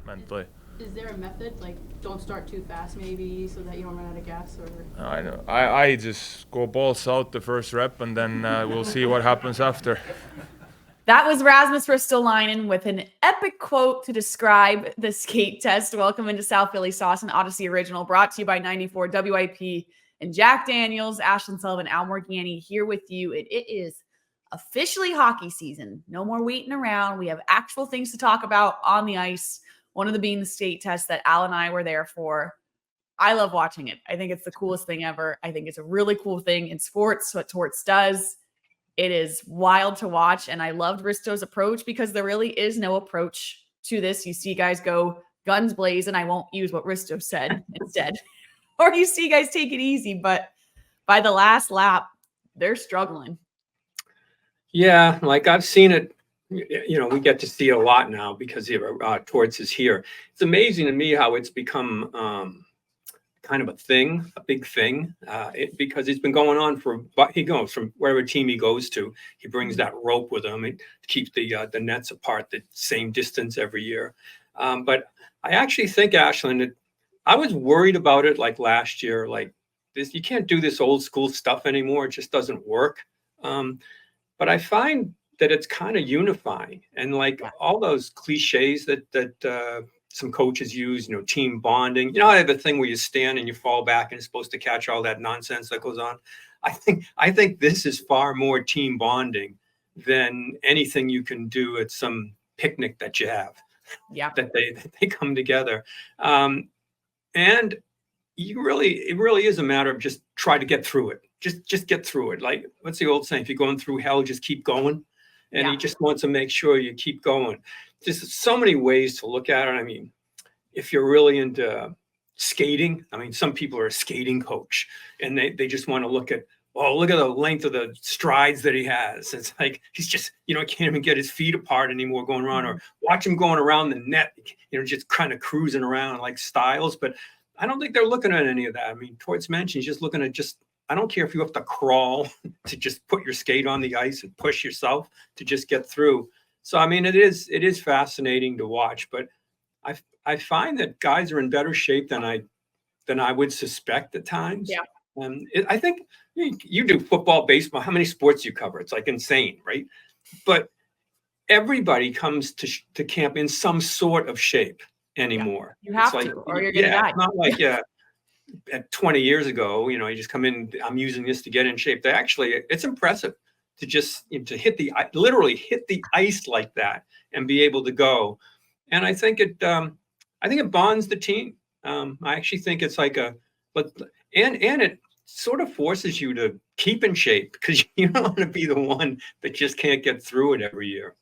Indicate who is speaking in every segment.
Speaker 1: mentally.
Speaker 2: Is there a method, like don't start too fast maybe so that you don't run out of gas? Or
Speaker 1: I know. I just go balls out the first rep, and then we'll see what happens after.
Speaker 3: That was Rasmus Ristolainen with an epic quote to describe the skate test. Welcome into South Philly Sauce, an Audacy original, brought to you by 94 WIP and Jack Daniels. Ashlyn, Sullivan, Al Morganti here with you. It is officially hockey season. No more waiting around. We have actual things to talk about on the ice. One of them being the state test that Al and I were there for. I love watching it. I think it's the coolest thing ever. I think it's a really cool thing in sports, what Torts does. It is wild to watch, and I loved Risto's approach because there really is no approach to this. You see guys go guns blazing. I won't use what Risto said instead. Or you see guys take it easy, but by the last lap, they're struggling.
Speaker 4: Yeah, like I've seen it. You know, we get to see it a lot now because Torts is here. It's amazing to me how it's become kind of a big thing, because it's been going on he goes from wherever team he goes to, he brings that rope with him to keep the nets apart the same distance every year. But I actually think, Ashlyn, that I was worried about it like last year, like this, you can't do this old school stuff anymore. It just doesn't work. But I find that it's kind of unifying, and like all those cliches that some coaches use, you know, team bonding. You know, I have a thing where you stand and you fall back and it's supposed to catch all that nonsense that goes on. I think this is far more team bonding than anything you can do at some picnic that you have.
Speaker 3: Yeah,
Speaker 4: that they come together, and it really is a matter of just try to get through it. Just get through it. Like, what's the old saying? If you're going through hell, just keep going. And he just wants to make sure you keep going. Just so many ways to look at it. I mean, if you're really into skating, I mean, some people are a skating coach and they just want to look at the length of the strides that he has. It's like, he's just, can't even get his feet apart anymore going around, or watch him going around the net, just kind of cruising around like Styles. But I don't think they're looking at any of that. I mean, Torts mentioned, he's just looking at I don't care if you have to crawl to just put your skate on the ice and push yourself to just get through. So, I mean, it is fascinating to watch, but I find that guys are in better shape than I would suspect at times.
Speaker 3: Yeah.
Speaker 4: I think you do football, baseball, how many sports you cover? It's like insane, right? But everybody comes to camp in some sort of shape anymore.
Speaker 3: You have to, or you're going to die.
Speaker 4: It's not like, at 20 years ago, you just come in, I'm using this to get in shape. It's impressive to just to literally hit the ice like that and be able to go. And I think it bonds the team. I actually think it's like and it sort of forces you to keep in shape, because you don't want to be the one that just can't get through it every year.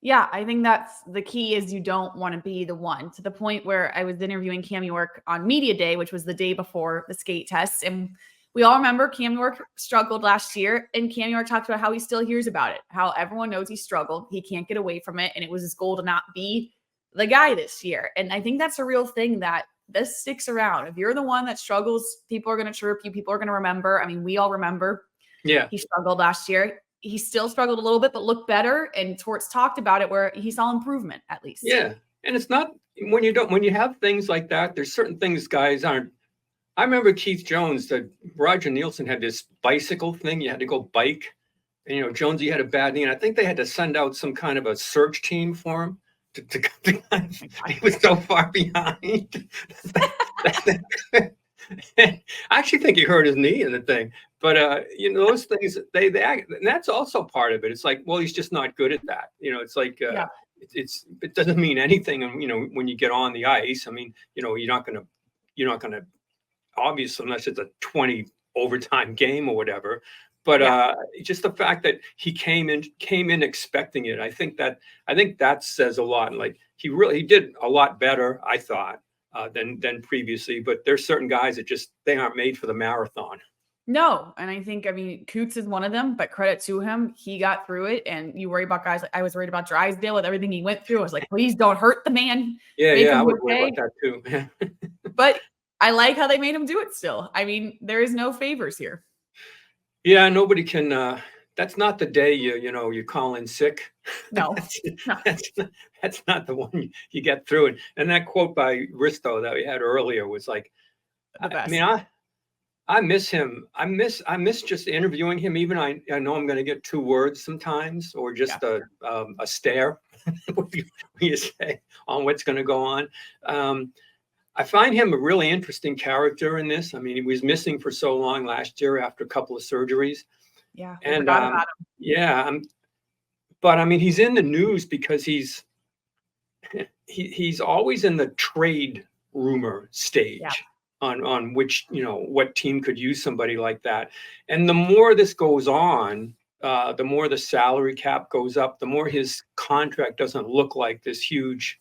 Speaker 3: Yeah, I think that's the key, is you don't want to be the one, to the point where I was interviewing Cam York on Media Day, which was the day before the skate test. And we all remember Cam York struggled last year, and Cam York talked about how he still hears about it, how everyone knows he struggled. He can't get away from it. And it was his goal to not be the guy this year. And I think that's a real thing, that this sticks around. If you're the one that struggles, people are going to chirp you. People are going to remember. I mean, we all remember. Yeah, he struggled last year. He still struggled a little bit, but looked better. And Torts talked about it, where he saw improvement at least.
Speaker 4: Yeah. And it's not when you have things like that, there's certain things guys aren't. I remember Keith Jones, that Roger Nielsen had this bicycle thing. You had to go bike. And, Jonesy had a bad knee. And I think they had to send out some kind of a search team for him. He was so far behind. I actually think he hurt his knee in the thing. But, those things, they act, and that's also part of it. It's like, well, he's just not good at that. It's like, it doesn't mean anything. And, when you get on the ice, I mean, you're not going to, obviously, unless it's a 20 overtime game or whatever. But just the fact that he came in expecting it, I think that says a lot. And like, he did a lot better, I thought, than previously. But there's certain guys that they aren't made for the marathon.
Speaker 3: No. And I think, Coots is one of them, but credit to him. He got through it. And you worry about guys. I was worried about Drysdale with everything he went through. I was like, please don't hurt the man.
Speaker 4: Yeah. I would worry about that too.
Speaker 3: But I like how they made him do it still. I mean, there is no favors here.
Speaker 4: Yeah, nobody can that's not the day you call in sick.
Speaker 3: No, no.
Speaker 4: That's not the one you get through it. And that quote by Risto that we had earlier was like,
Speaker 3: The best.
Speaker 4: I mean, I miss him. I miss just interviewing him. Even I know I'm going to get 2 words sometimes, or just a stare. What do you say on what's going to go on? I find him a really interesting character in this. I mean, he was missing for so long last year after a couple of surgeries.
Speaker 3: Yeah,
Speaker 4: and
Speaker 3: forgot about him.
Speaker 4: Yeah, but I mean, he's in the news because he's always in the trade rumor stage.
Speaker 3: Yeah.
Speaker 4: On which, what team could use somebody like that. And the more this goes on, the more the salary cap goes up, the more his contract doesn't look like this huge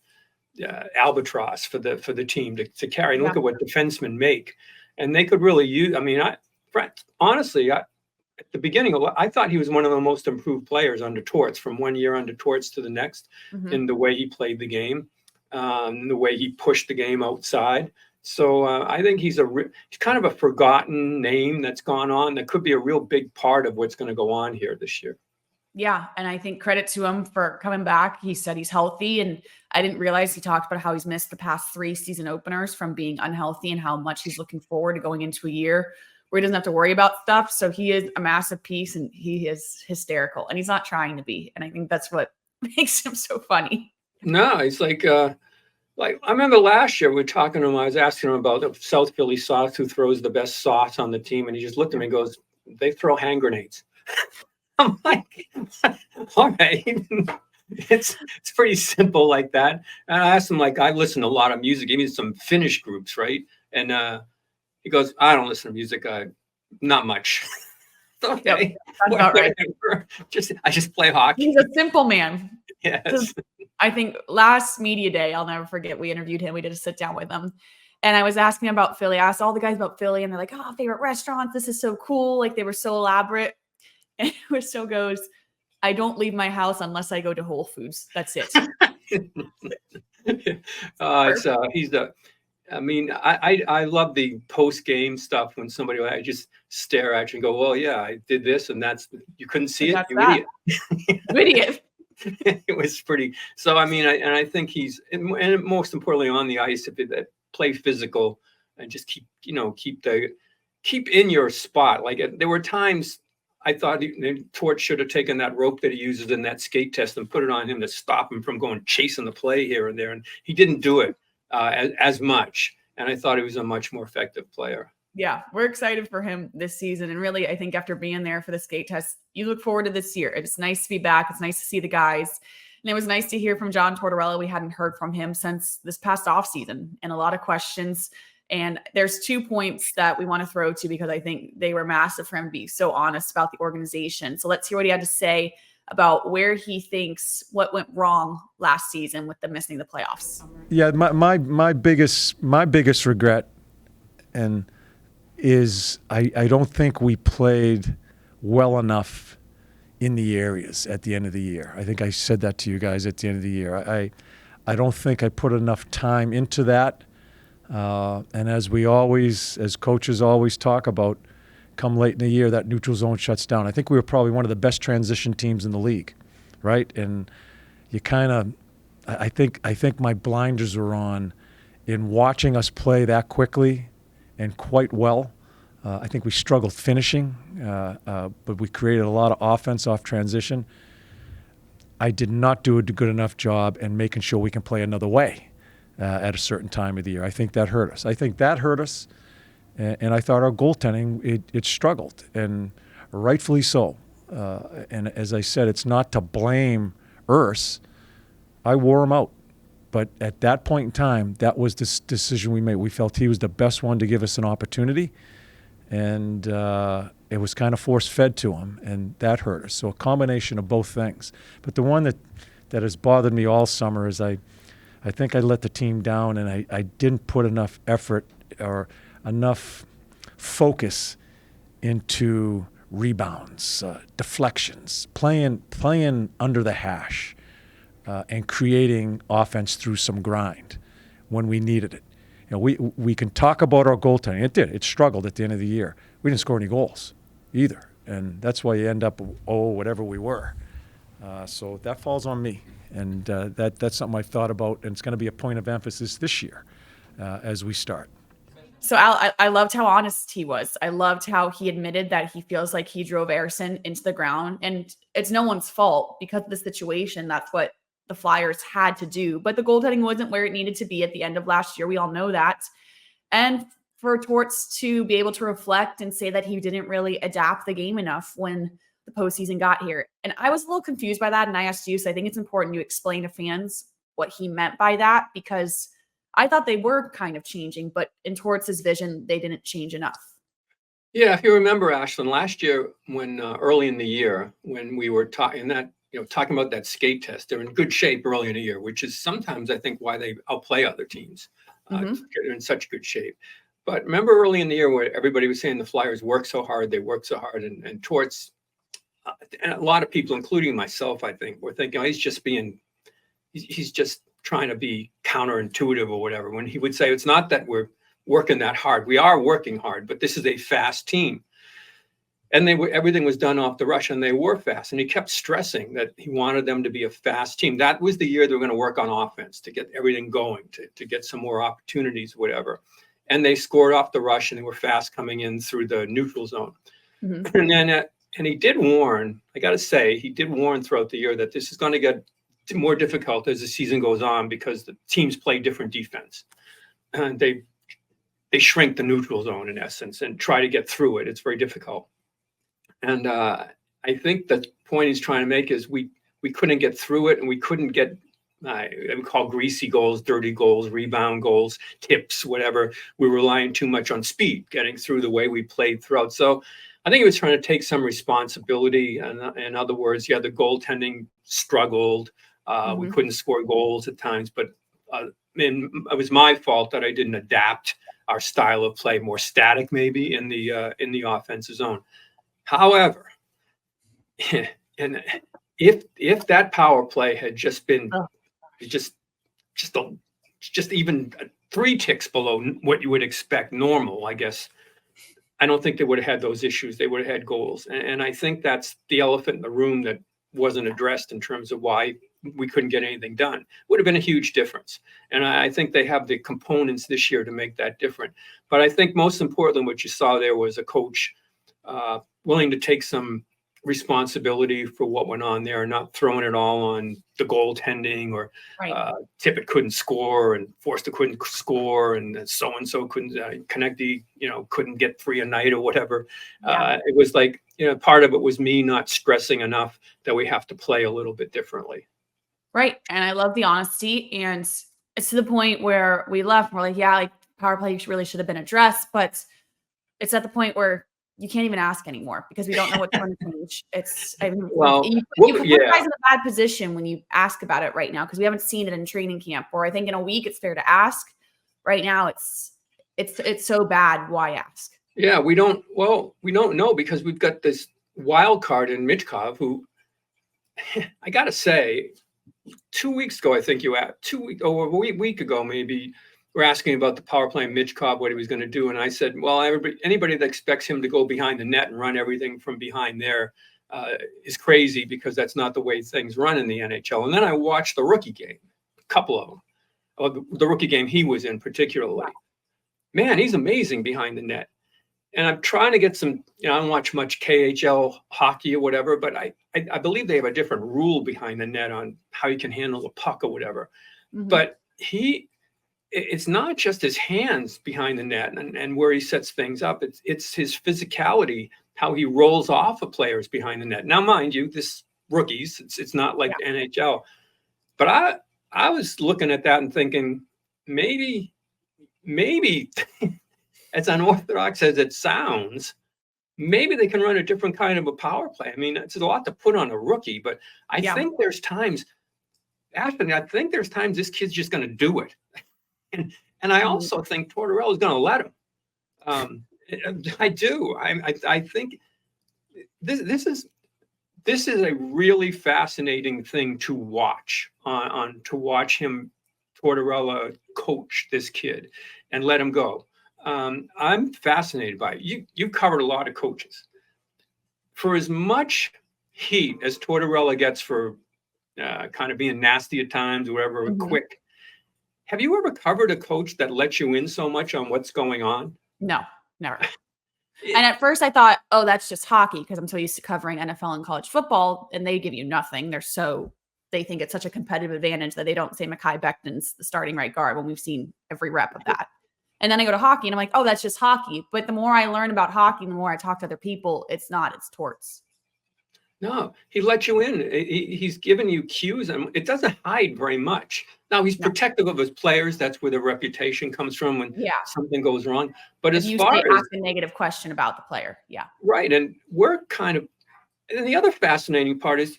Speaker 4: albatross for the team to carry. And look at what defensemen make. And they could really use, I mean, honestly, at the beginning, I thought he was one of the most improved players under Torts, from one year under Torts to the next, in the way he played the game, the way he pushed the game outside. So I think he's kind of a forgotten name that's gone on that could be a real big part of what's going to go on here this year.
Speaker 3: Yeah. And I think credit to him for coming back. He said he's healthy. And I didn't realize he talked about how he's missed the past 3 season openers from being unhealthy, and how much he's looking forward to going into a year where he doesn't have to worry about stuff. So he is a massive piece, and he is hysterical, and he's not trying to be. And I think that's what makes him so funny.
Speaker 4: No, it's like I remember last year we were talking to him. I was asking him about the South Philly sauce, who throws the best sauce on the team, and he just looked at me and goes, "They throw hand grenades." I'm like, all right, it's pretty simple like that. And I asked him, like, I listen to a lot of music, even some Finnish groups, right? And he goes, "I don't listen to music, not much." Okay,
Speaker 3: that's about right.
Speaker 4: I just play hockey.
Speaker 3: He's a simple man.
Speaker 4: Yes.
Speaker 3: I think last media day, I'll never forget, we interviewed him. We did a sit down with him. And I was asking him about Philly. I asked all the guys about Philly, and they're like, "Oh, favorite restaurants. This is so cool." Like, they were so elaborate. And Risto goes, "I don't leave my house unless I go to Whole Foods. That's it."
Speaker 4: I love the post-game stuff when somebody, I just stare at you and go, "Well, yeah, I did this, and you couldn't see it, you idiot."
Speaker 3: You idiot.
Speaker 4: It was pretty. So I mean, I think he's, and most importantly on the ice, if it play physical and just keep in your spot. Like, there were times I thought Torch should have taken that rope that he uses in that skate test and put it on him to stop him from going chasing the play here and there, and he didn't do it as much. And I thought he was a much more effective player.
Speaker 3: Yeah, we're excited for him this season. And really, I think after being there for the skate test, you look forward to this year. It's nice to be back. It's nice to see the guys. And it was nice to hear from John Tortorella. We hadn't heard from him since this past offseason, and a lot of questions. And there's 2 points that we want to throw to, because I think they were massive for him to be so honest about the organization. So let's hear what he had to say about where he thinks what went wrong last season with them missing the playoffs.
Speaker 5: Yeah, my biggest regret is I don't think we played well enough in the areas at the end of the year. I think I said that to you guys at the end of the year. I don't think I put enough time into that. And as coaches always talk about, come late in the year, that neutral zone shuts down. I think we were probably one of the best transition teams in the league, right? And you kind of, I think my blinders were on in watching us play that quickly and quite well. I think we struggled finishing, but we created a lot of offense off transition. I did not do a good enough job in making sure we can play another way at a certain time of the year. I think that hurt us. And I thought our goaltending, it struggled, and rightfully so. And as I said, it's not to blame Urs. I wore him out. But at that point in time, that was the decision we made. We felt he was the best one to give us an opportunity, and it was kind of force-fed to him, and that hurt us. So a combination of both things. But the one that has bothered me all summer is I think I let the team down, and I didn't put enough effort or enough focus into rebounds, deflections, playing under the hash, and creating offense through some grind when we needed it. You know, we can talk about our goaltending. It struggled at the end of the year. We didn't score any goals either. and that's why you end up whatever we were. So that falls on me, and that's something I've thought about, and it's going to be a point of emphasis this year as we start.
Speaker 3: So Al, I loved how honest he was. I loved how he admitted that he feels like he drove Ersson into the ground, and it's no one's fault because of the situation. That's what the Flyers had to do, but the goaltending wasn't where it needed to be at the end of last year. We all know that. And for Torts to be able to reflect and say that he didn't really adapt the game enough when the postseason got here. And I was a little confused by that. And I asked you, so I think it's important you explain to fans what he meant by that, because I thought they were kind of changing, but in Torts' vision, they didn't change enough.
Speaker 4: Yeah, if you remember, Ashlyn, last year when early in the year, when we were talking about that skate test, they're in good shape early in the year, which is sometimes I think why they outplay other teams. They're in such good shape. But remember early in the year where everybody was saying the Flyers work so hard, and Torts, and a lot of people, including myself, I think, were thinking, oh, he's just trying to be counterintuitive or whatever, when he would say, it's not that we're working that hard. We are working hard, but this is a fast team. And everything was done off the rush, and they were fast. And he kept stressing that he wanted them to be a fast team. That was the year they were going to work on offense to get everything going, to get some more opportunities, whatever. And they scored off the rush, and they were fast coming in through the neutral zone. Mm-hmm. And then, and he did warn, I got to say, he did warn throughout the year that this is going to get more difficult as the season goes on because the teams play different defense. And they shrink the neutral zone in essence and try to get through it. It's very difficult. And I think the point he's trying to make is we couldn't get through it, and we couldn't get we call greasy goals, dirty goals, rebound goals, tips, whatever. We're relying too much on speed, getting through the way we played throughout. So I think he was trying to take some responsibility. And in other words, the goaltending struggled. We couldn't score goals at times, but it was my fault that I didn't adapt our style of play, more static maybe in the offensive zone. However, and if that power play had just been just even 3 ticks below what you would expect normal, I guess, I don't think they would have had those issues. They would have had goals. And I think that's the elephant in the room that wasn't addressed in terms of why we couldn't get anything done. Would have been a huge difference. And I think they have the components this year to make that different. But I think most importantly, what you saw there was a coach willing to take some responsibility for what went on there, and not throwing it all on the goaltending or Tippett couldn't score and Forster couldn't score and so-and-so couldn't Konecny, couldn't get 3 a night or whatever. It was like, part of it was me not stressing enough that we have to play a little bit differently.
Speaker 3: Right. And I love the honesty, and it's to the point where we left. We're like, power play really should have been addressed, but it's at the point where you can't even ask anymore because we don't know what's going to change. You put guys in a bad position when you ask about it right now, because we haven't seen it in training camp. Or I think in a week it's fair to ask. Right now it's so bad. Why ask?
Speaker 4: Yeah, we don't know, because we've got this wild card in Michkov, who I got to say, 2 weeks ago, I think you asked, a week ago maybe, we're asking about the power play in Michkov, what he was going to do. And I said, well, anybody that expects him to go behind the net and run everything from behind there is crazy, because that's not the way things run in the NHL. And then I watched the rookie game, a couple of them, or the rookie game he was in particularly. Man, he's amazing behind the net. And I'm trying to get some, I don't watch much KHL hockey or whatever, but I believe they have a different rule behind the net on how you can handle the puck or whatever. Mm-hmm. But it's not just his hands behind the net and where he sets things up. It's his physicality, how he rolls off of players behind the net. Now, mind you, this rookies, it's not like the NHL. But I was looking at that and thinking, maybe as unorthodox as it sounds, maybe they can run a different kind of a power play. I mean, it's a lot to put on a rookie, but I think there's times, Ashlyn, this kid's just going to do it. And I also think Tortorella is going to let him. I do. I think this is a really fascinating thing to watch to watch him, Tortorella, coach this kid and let him go. I'm fascinated by it. You covered a lot of coaches. for as much heat as Tortorella gets for kind of being nasty at times, or whatever, quick, have you ever covered a coach that lets you in so much on what's going on?
Speaker 3: No, never. And at first I thought, oh, that's just hockey, because I'm so used to covering NFL and college football, and they give you nothing. They think it's such a competitive advantage that they don't say Mekhi Becton's the starting right guard when we've seen every rep of that. And then I go to hockey and I'm like, oh, that's just hockey. But the more I learn about hockey, the more I talk to other people, it's not, it's Torts.
Speaker 4: No, he lets you in. He's giving you cues, and it doesn't hide very much. Now, he's protective of his players. That's where the reputation comes from when something goes wrong. But as far as
Speaker 3: ask a negative question about the player,
Speaker 4: right, and we're kind of, and the other fascinating part is,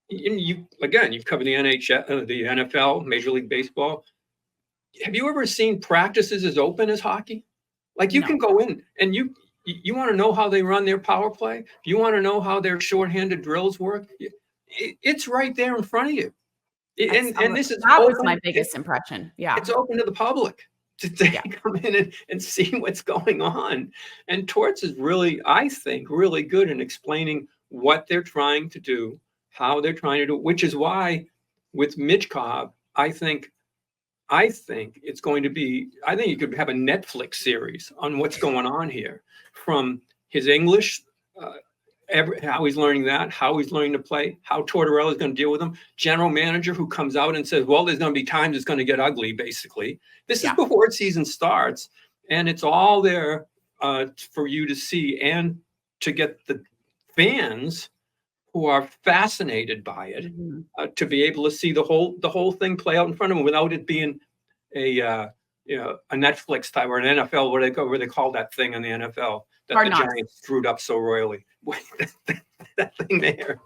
Speaker 4: you've covered the NHL, the NFL, Major League Baseball. Have you ever seen practices as open as hockey? Like you can go in and you want to know how they run their power play. You want to know how their shorthanded drills work. It's right there in front of you. And this is
Speaker 3: that was my biggest impression. Yeah,
Speaker 4: it's open to the public to come in and see what's going on. And Torts is really, I think, really good in explaining what they're trying to do, how they're trying to do it, which is why with Michkov, I think it's going to be, I think you could have a Netflix series on what's going on here, from his English, how he's learning that, how he's learning to play, how Tortorella is going to deal with him. General manager who comes out and says, well, there's going to be times it's going to get ugly, basically. This is before season starts, and it's all there for you to see and to get the fans who are fascinated by it to be able to see the whole thing play out in front of them without it being a Netflix type or an NFL where they call that thing in the NFL that the Giants screwed up so royally. That thing there.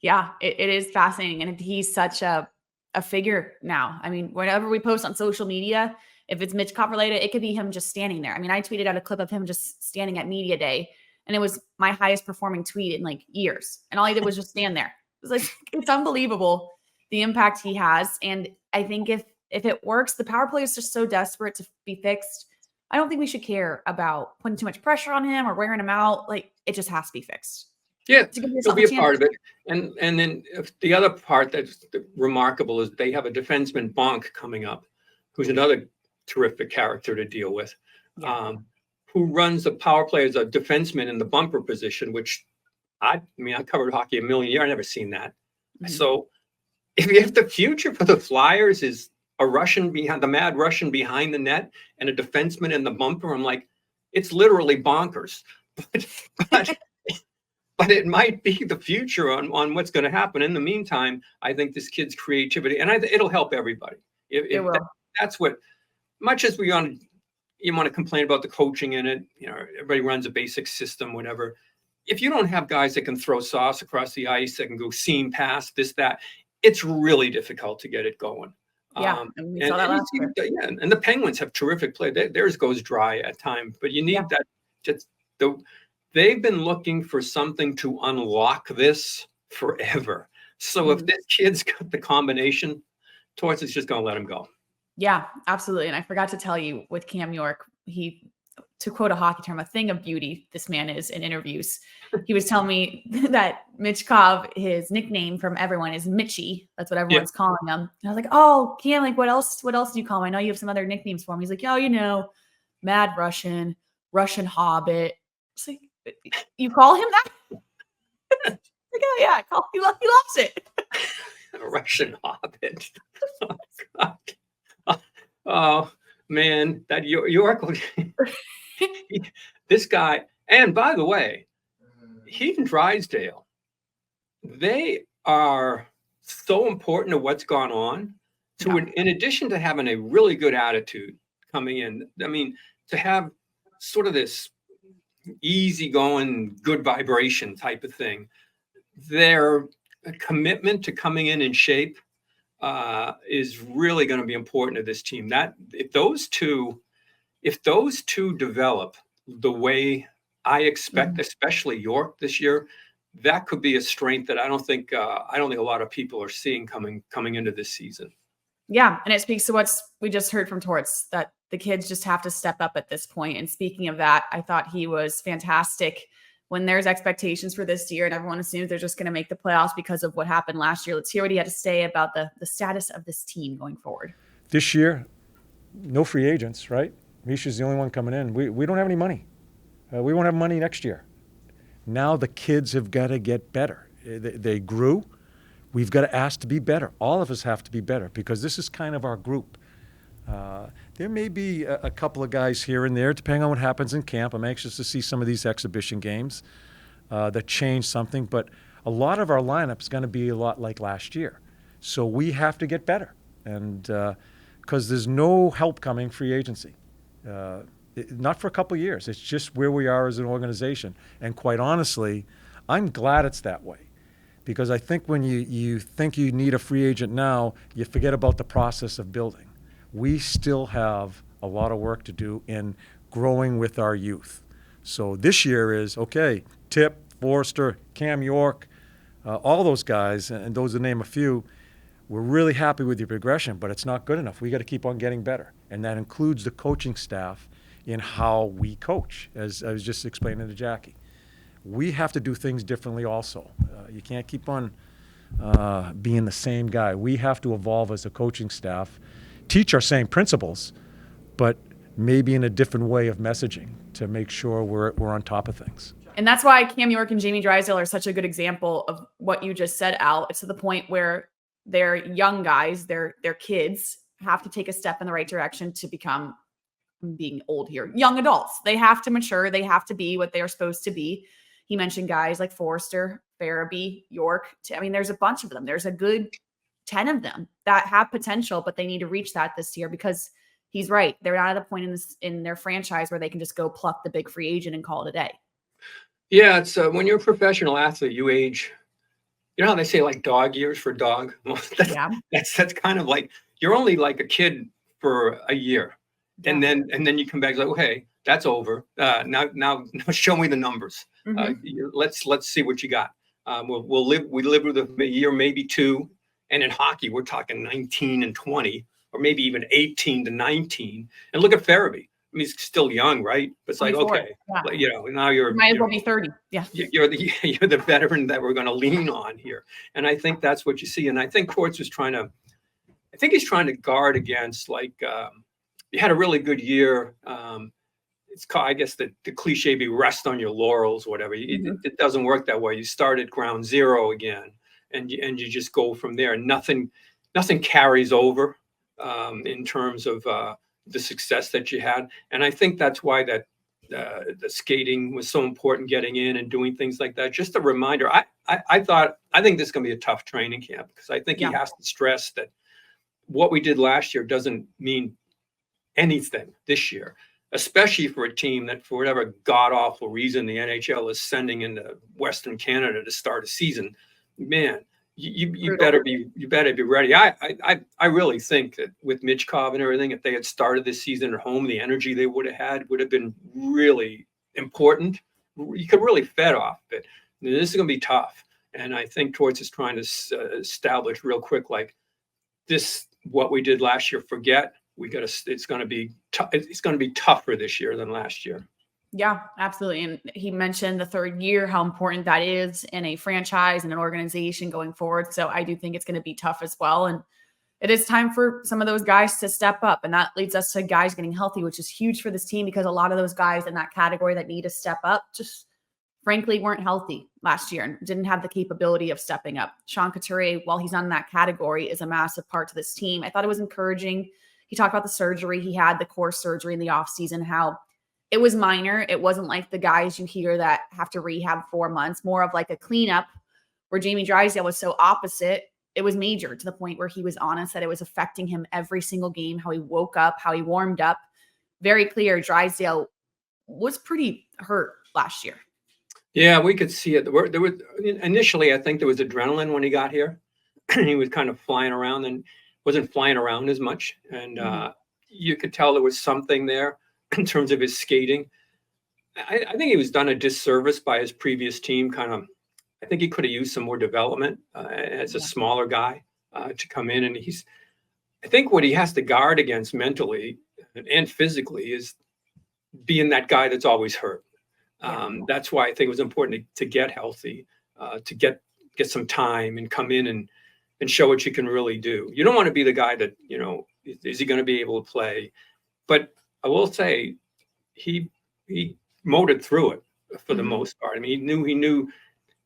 Speaker 3: Yeah, it is fascinating, and he's such a figure now. I mean, whenever we post on social media, if it's Michkov related, it could be him just standing there. I mean, I tweeted out a clip of him just standing at media day, and it was my highest performing tweet in like years. And all he did was just stand there. It was like, it's unbelievable the impact he has. And I think if it works, the power play is just so desperate to be fixed. I don't think we should care about putting too much pressure on him or wearing him out. Like, it just has to be fixed.
Speaker 4: Yeah, it'll be a part of it. And then the other part that's remarkable is they have a defenseman, Bonk, coming up, who's another terrific character to deal with. Who runs the power play as a defenseman in the bumper position, which I covered hockey a million years. I've never seen that. So if the future for the Flyers is a Russian behind the mad Russian behind the net and a defenseman in the bumper, I'm like, it's literally bonkers. But it might be the future on what's going to happen. In the meantime, I think this kid's creativity, and it'll help everybody. That's what, much as you want to complain about the coaching in it, everybody runs a basic system, whatever. If you don't have guys that can throw sauce across the ice, that can go seam pass, this, that, it's really difficult to get it going.
Speaker 3: And we saw that last year.
Speaker 4: And the Penguins have terrific play. Theirs goes dry at times, but you need that. They've been looking for something to unlock this forever. So if this kid's got the combination, Torts is just going to let him go.
Speaker 3: Yeah, absolutely. And I forgot to tell you with Cam York, to quote a hockey term, a thing of beauty, this man is in interviews. He was telling me that Michkov, his nickname from everyone is Mitchie. That's what everyone's calling him. And I was like, oh, Cam, like what else do you call him? I know you have some other nicknames for him. He's like, oh, Mad Russian, Russian Hobbit. It's like, you call him that? Like, oh, yeah, he loves it.
Speaker 4: Russian Hobbit. Oh, God. Oh, man, that York. This guy, and by the way, he and Drysdale, they are so important to what's gone on. In addition to having a really good attitude coming in, I mean, to have sort of this easygoing, good vibration type of thing, their commitment to coming in shape is really going to be important to this team. That if those two develop the way I expect, especially York this year, that could be a strength that I don't think a lot of people are seeing coming into this season.
Speaker 3: Yeah, and it speaks to what we just heard from Torts, that the kids just have to step up at this point. And speaking of that, I thought he was fantastic when there's expectations for this year and everyone assumes they're just going to make the playoffs because of what happened last year. Let's hear what he had to say about the status of this team going forward.
Speaker 5: This year, no free agents, right? Misha's the only one coming in. We don't have any money. We won't have money next year. Now the kids have got to get better. They grew. We've got to ask to be better. All of us have to be better because this is kind of our group. There may be a couple of guys here and there, depending on what happens in camp. I'm anxious to see some of these exhibition games that change something. But a lot of our lineup is going to be a lot like last year. So we have to get better. And because there's no help coming free agency. Not for a couple of years. It's just where we are as an organization. And quite honestly, I'm glad it's that way. Because I think when you think you need a free agent now, you forget about the process of building. We still have a lot of work to do in growing with our youth. So this year is, okay, Tip, Forster, Cam York, all those guys, and those to name a few, we're really happy with your progression, but it's not good enough. We got to keep on getting better. And that includes the coaching staff in how we coach, as I was just explaining to Jackie. We have to do things differently also. You can't keep on being the same guy. We have to evolve as a coaching staff, teach our same principles, but maybe in a different way of messaging to make sure we're on top of things.
Speaker 3: And that's why Cam York and Jamie Drysdale are such a good example of what you just said, Al. It's to the point where they're young guys, they're kids, have to take a step in the right direction to become, I'm being old here, young adults. They have to mature. They have to be what they are supposed to be. He mentioned guys like Forster, Farabee, York. I mean, there's a bunch of them. There's a good 10 of them that have potential, but they need to reach that this year because he's right. They're not at a point in their franchise where they can just go pluck the big free agent and call it a day.
Speaker 4: Yeah, it's when you're a professional athlete, you age. You know how they say like dog years for dog? Well, that's kind of like you're only like a kid for a year, and then you come back like, okay, that's over. Now show me the numbers.
Speaker 3: Mm-hmm.
Speaker 4: Let's see what you got. We live with a year, maybe two. And in hockey, we're talking 19 and 20, or maybe even 18 to 19. And look at Farabee. I mean, he's still young, right? But it's like, okay, now
Speaker 3: you might as well be 30. Yeah,
Speaker 4: you're the veteran that we're going to lean on here. And I think that's what you see. And I think Torts is trying to guard against you had a really good year. It's called, I guess the cliche be rest on your laurels, whatever. It doesn't work that way. You start at ground zero again. And you just go from there. Nothing carries over in terms of the success that you had. And I think that's why that the skating was so important, getting in and doing things like that. Just a reminder. I think this is going to be a tough training camp because I think he has to stress that what we did last year doesn't mean anything this year, especially for a team that for whatever god awful reason the NHL is sending into Western Canada to start a season. Man, you better be ready. I really think that with Mitchkov and everything, if they had started this season at home, the energy they would have been really important. You could really fed off it. This is going to be tough, and I think Torts is trying to establish real quick, like this, what we did last year. Forget it's going to be it's going to be tougher this year than last year.
Speaker 3: Yeah, absolutely. And he mentioned the third year, how important that is in a franchise and an organization going forward. So I do think it's going to be tough as well. And it is time for some of those guys to step up. And that leads us to guys getting healthy, which is huge for this team because a lot of those guys in that category that need to step up just frankly weren't healthy last year and didn't have the capability of stepping up. Sean Couturier, while he's not in that category, is a massive part to this team. I thought it was encouraging. He talked about the surgery. He had the core surgery in the offseason, how it was minor. It wasn't like the guys you hear that have to rehab 4 months, more of like a cleanup where Jamie Drysdale was so opposite. It was major to the point where he was honest that it was affecting him every single game, how he woke up, how he warmed up. Very clear Drysdale was pretty hurt last year.
Speaker 4: Yeah, we could see it. There was initially, I think there was adrenaline when he got here. He was kind of flying around and wasn't flying around as much. And you could tell there was something there in terms of his skating. I think he was done a disservice by his previous team. I think he could have used some more development as a smaller guy to come in. And I think what he has to guard against mentally and physically is being that guy that's always hurt. That's why I think it was important to get healthy, to get some time and come in and show what you can really do. You don't want to be the guy that, is he going to be able to play? But I will say he motored through it for the most part. I mean,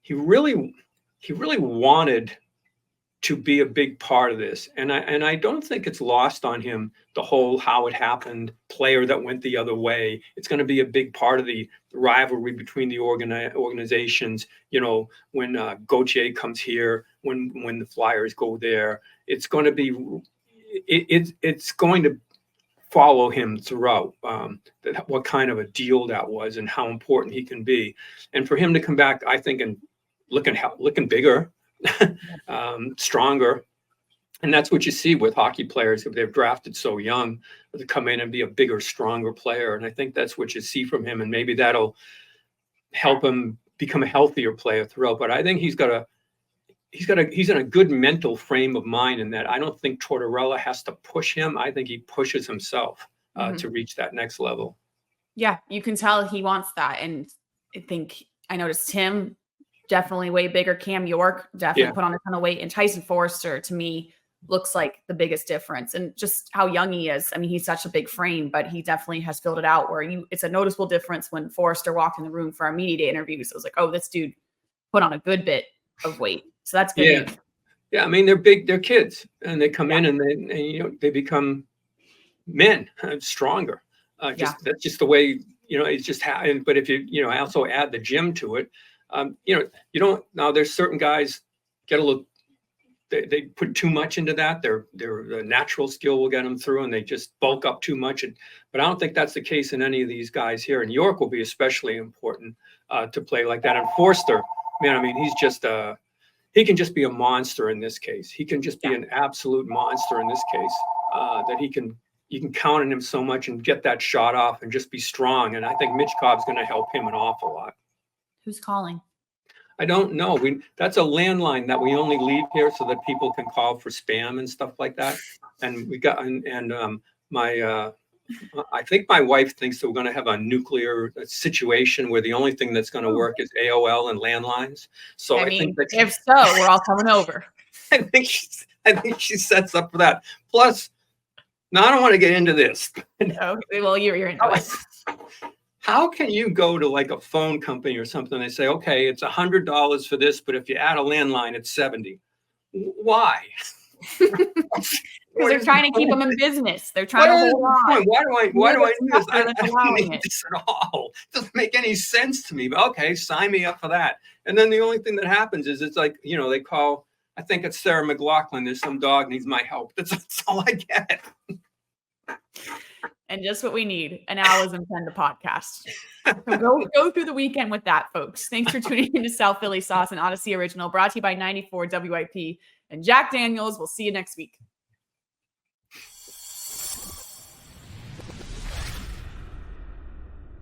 Speaker 4: he really wanted to be a big part of this. And I don't think it's lost on him, the whole how it happened player that went the other way. It's going to be a big part of the rivalry between the organizations. When Gauthier comes here, when the Flyers go there, it's going to be, it's going to follow him throughout, what kind of a deal that was and how important he can be. And for him to come back, I think, and looking bigger, stronger. And that's what you see with hockey players if they're drafted so young, to come in and be a bigger, stronger player. And I think that's what you see from him. And maybe that'll help him become a healthier player throughout. But I think he's in a good mental frame of mind, in that I don't think Tortorella has to push him. I think he pushes himself to reach that next level. Yeah,
Speaker 3: you can tell he wants that. And I noticed him definitely way bigger. Cam York definitely put on a ton of weight. And Tyson Forster, to me, looks like the biggest difference. And just how young he is. I mean, he's such a big frame, but he definitely has filled it out where it's a noticeable difference when Forster walked in the room for our media day interviews. It was like, oh, this dude put on a good bit of weight. So that's good.
Speaker 4: Yeah. I mean, they're big, they're kids, and they come in and they become men, stronger. That's just the way, it's just but if you, also add the gym to it, you don't, now there's certain guys get a little, they put too much into that. Their natural skill will get them through, and they just bulk up too much. But I don't think that's the case in any of these guys here. And York will be especially important to play like that. And Forster, man, I mean, he's just he can just be a monster in this case. He can just be an absolute monster in this case, that you can count on him so much and get that shot off and just be strong. And I think Mitch Cobb's going to help him an awful lot.
Speaker 3: Who's calling?
Speaker 4: I don't know. That's a landline that we only leave here so that people can call for spam and stuff like that. And we got, I think my wife thinks that we're going to have a nuclear situation where the only thing that's going to work is AOL and landlines. So I think that
Speaker 3: if so, we're all coming over.
Speaker 4: I think she sets up for that. Plus, now I don't want to get into this.
Speaker 3: No, well, you're into it.
Speaker 4: How can you go to like a phone company or something? They say, okay, it's $100 for this, but if you add a landline, it's $70. Why?
Speaker 3: Because they're trying to keep them in business. They're trying to hold on.
Speaker 4: Why do I do this? I don't need this at all. It doesn't make any sense to me. But okay, sign me up for that. And then the only thing that happens is it's like, they call, I think it's Sarah McLaughlin. There's some dog needs my help. That's all I get.
Speaker 3: And just what we need, an Owls and Panda podcast. So go through the weekend with that, folks. Thanks for tuning into South Philly Sauce, an Audacy original, brought to you by 94 WIP and Jack Daniels. We'll see you next week.